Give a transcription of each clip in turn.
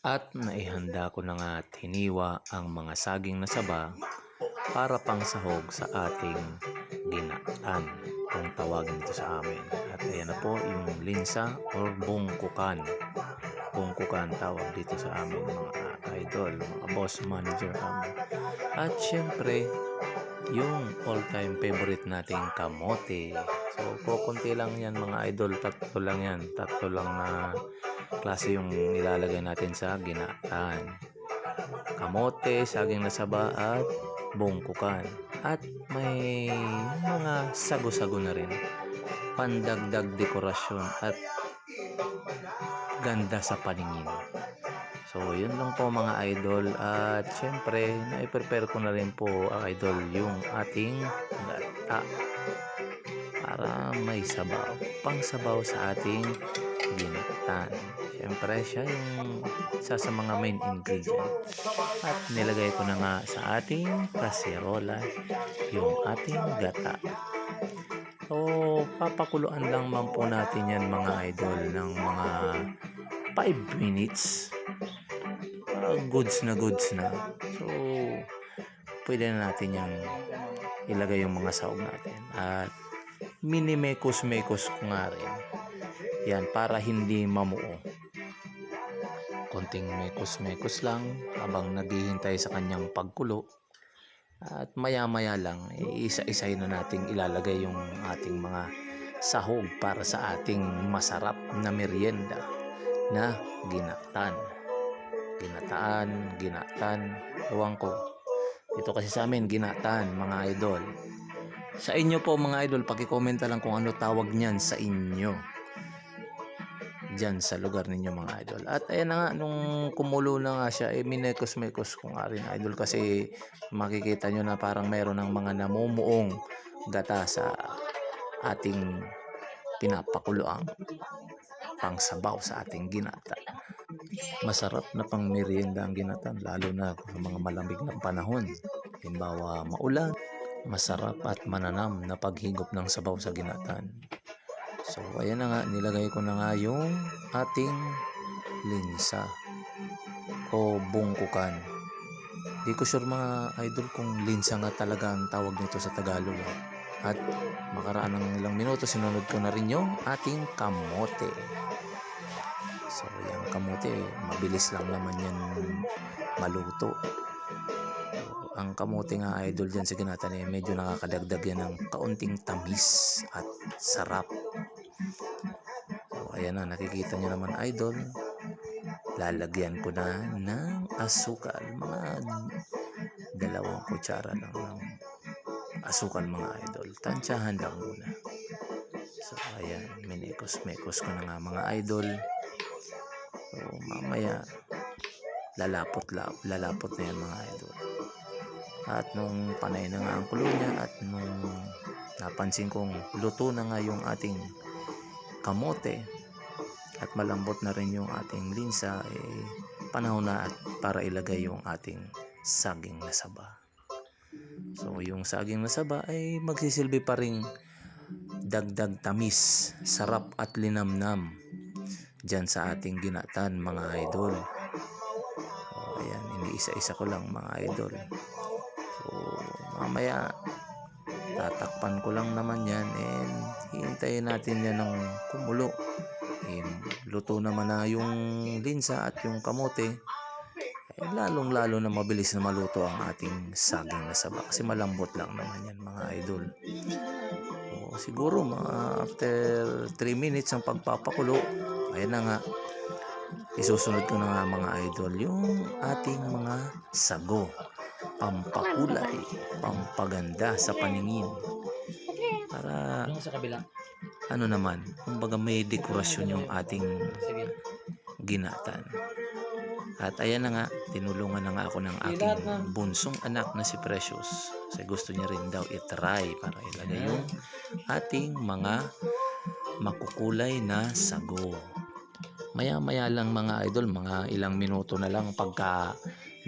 At naihanda ko na nga at hiniwa ang mga saging na saba para pang sahog sa ating ginatan, kung tawagin ito sa amin. At ayan na po yung linsa or bungkukan. Bungkukan tawag dito sa amin mga idol, mga boss manager kami. At syempre, yung all-time favorite nating kamote. So, kukunti lang yan mga idol. Tatlo lang yan. Tatlo lang na klase yung ilalagay natin sa ginatan. Kamote, saging na saba at bungkukan. At may mga sago-sago na rin. Pandagdag dekorasyon at ganda sa paningin. So, yun lang po mga idol. At syempre, na-prepare ko na rin po, idol, yung ating gata para may sabaw. Pang sabaw sa ating ginatan. Syempre, siya yung isa sa mga main ingredient. At nilagay ko na nga sa ating kaserola yung ating gata. So, papakuluan lang man po natin yan mga idol ng mga 5 minutes. Goods na. So, pwede na natin yung ilagay yung mga sahog natin. At mini-mekos-mekos ko nga rin. Yan, para hindi mamuo. Konting mekos-mekos lang habang naghihintay sa kanyang pagkulo. At maya-maya lang, isa-isay na nating ilalagay yung ating mga sahog para sa ating masarap na merienda na ginatan. Ginatan, ewan ko. Ito kasi sa amin, ginatan, mga idol. Sa inyo po, mga idol, pakikomenta lang kung ano tawag niyan sa inyo. Diyan sa lugar ninyo, mga idol. At ayan na nga, nung kumulo na nga siya, minekos-mekos ko nga rin, idol. Kasi makikita nyo na parang mayroon ng mga namumuong gata sa ating pinapakuloang pangsabaw sa ating ginata. Masarap na pang merienda ang ginatan, lalo na sa mga malamig na panahon. Halimbawa maulan, masarap at mananam na paghigop ng sabaw sa ginatan. So ayan na nga, nilagay ko na nga yung ating linsa o bungkukan. Di ko sure mga idol kung linsa nga talaga ang tawag nito sa Tagalog. At makaraan ng ilang minuto, sinunod ko na rin yung ating kamote. So yung kamote, mabilis lang naman yan maluto. So, ang kamote nga idol dyan sa ginatan, medyo nakakadagdag yan ng kaunting tamis at sarap. So ayan na, nakikita nyo naman idol, lalagyan ko na ng asukal, mga 2 kutsara lang ng asukal mga idol. Tansyahan lang muna. So ayan, minekos-mekos ko na nga mga idol. So mamaya lalapot na yan mga idol. At nung panay na nga ang kulo niya, at nung napansin kong luto na nga yung ating kamote at malambot na rin yung ating linsa, panahon na at para ilagay yung ating saging na saba. So yung saging na saba ay magsisilbi pa ring dagdag tamis, sarap at linamnam dyan sa ating ginatan mga idol. So ayan, iniisa-isa ko lang mga idol. So mamaya tatakpan ko lang naman yan and hihintayin natin yan ng kumulo. Luto naman na yung linsa at yung kamote, lalong-lalo na mabilis na maluto ang ating saging na saba kasi malambot lang naman yan mga idol. So, siguro mga after 3 minutes ang pagpapakulo, ayan na nga, isusunod ko na nga mga idol yung ating mga sago, pampakulay, pampaganda sa paningin, para ano naman, kumbaga may dekorasyon yung ating ginatan. At ayan na nga, tinulungan na nga ako ng aking bunsong anak na si Precious. Kasi gusto niya rin daw itry para ilagay yung ating mga makukulay na sago. Maya-maya lang mga idol, mga ilang minuto na lang pagka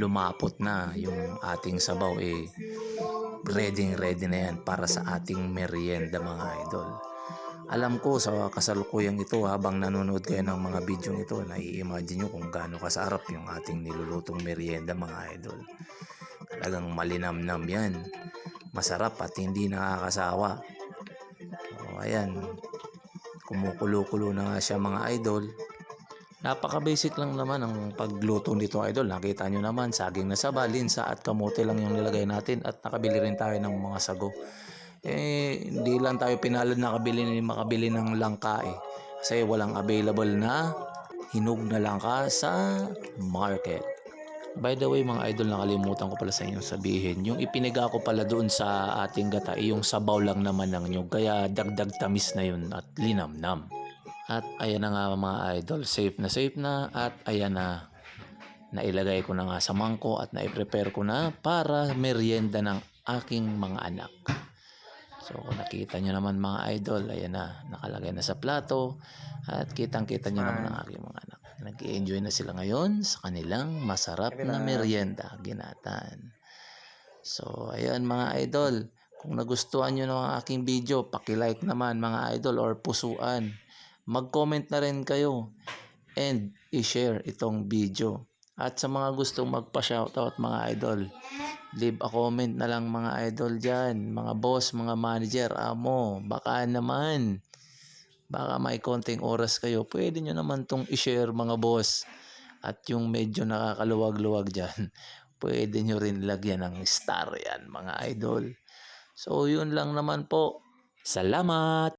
lumapot na yung ating sabaw, ready na yan para sa ating merienda mga idol. Alam ko sa kasalukuyang ito habang nanonood kayo ng mga video ito, nai-imagine nyo kung gaano kasarap yung ating nilulutong merienda mga idol. Talagang malinamnam yan. Masarap at hindi nakakasawa. So ayan, kumukulo-kulo na nga siya mga idol. Napaka-basic lang naman ang pagluto nito idol. Nakita nyo naman, saging na saba, linsa at kamote lang yung nilagay natin at nakabili rin tayo ng mga sago. Hindi lang tayo pinalad na makabili ng langka kasi walang available na hinog na langka sa market. By the way mga idol, nakalimutan ko pala sa inyong sabihin, yung ipiniga ko pala doon sa ating gata yung sabaw lang naman ng nyug, kaya dagdag tamis na yun at linamnam. At ayan na nga mga idol, safe na at ayan na, nailagay ko na nga sa mangko at naiprepare ko na para merienda ng aking mga anak. So kung nakita nyo naman mga idol, ayan na, nakalagay na sa plato at kitang-kita nyo naman ang aking mga anak. Nag-i-enjoy na sila ngayon sa kanilang masarap na merienda, ginatan. So ayan mga idol, kung nagustuhan nyo ng aking video, paki-like naman mga idol or pusuan. Mag-comment na rin kayo and i-share itong video. At sa mga gustong magpa-shoutout mga idol, leave a comment na lang mga idol dyan, mga boss, mga manager, amo, baka naman, baka may konting oras kayo, pwede nyo naman tong i-share mga boss. At yung medyo nakakaluwag-luwag dyan, pwede nyo rin lagyan ng star yan mga idol. So yun lang naman po. Salamat!